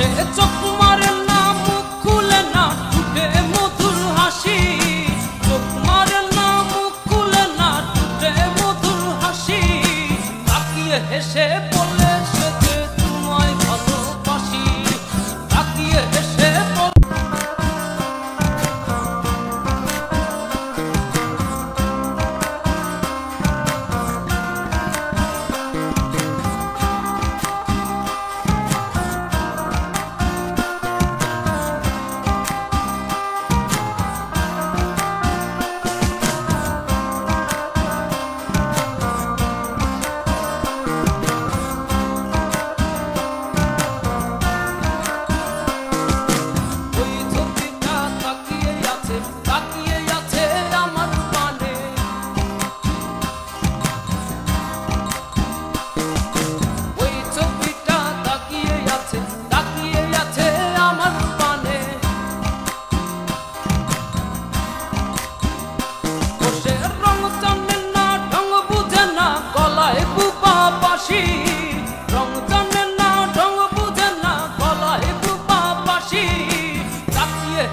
বসে চোখ মারে না মুখ খুলে না ঠুটে মধুর হাসি চোখ মারে না মুখ খুলে না ঠুটে মধুর হাসি তাকিয়ে হেসে বলে সে যে তোমায় ভালোবাসি তাকিয়ে হেসে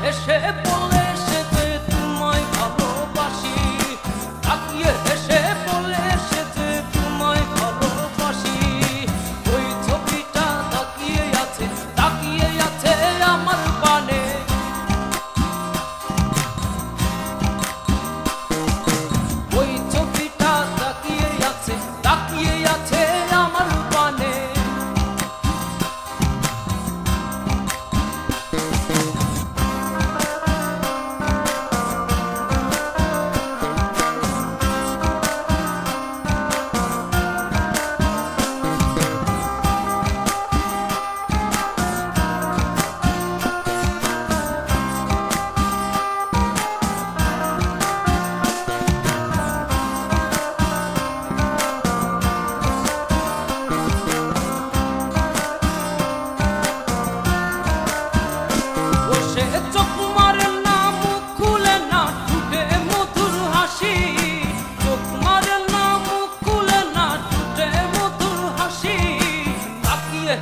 হেসে বলে সে যে তোমায় ভালোবাসি তাকিয়ে হেসে বলে সে যে তোমায় ভালোবাসি ওই ছবিটা তাকিয়ে আছে আমার পানে ওই ছবিটা তাকিয়ে আছে আমার পানে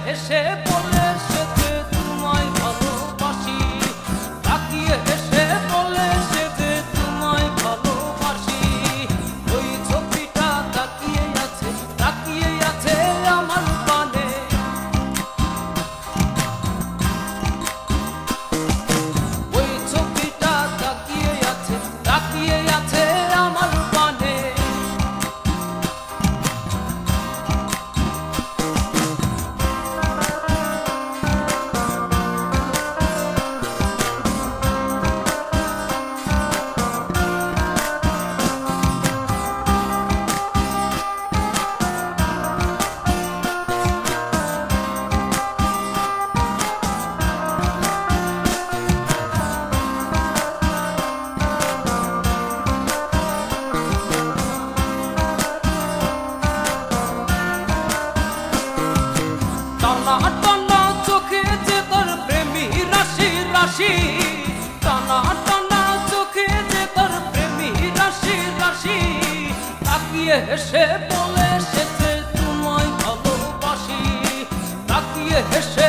হেসে বলে সে যে তোমায় ভালোবাসি তাকিয়ে হেসে বলে সে যে তোমায় ভালোবাসি ওই ছবিটা তাকিয়ে আছে আমার পানে ওই ছবিটা তাকিয়ে আছে আমার পানে টানা চোখে যে তোর প্রেমী রাশি রাশি টানা চোখে যে তোর প্রেমী রাশি রাশি তাকিয়ে হেসে বলে সে যে তোমায় ভালোবাসি তাকিয়ে হেসে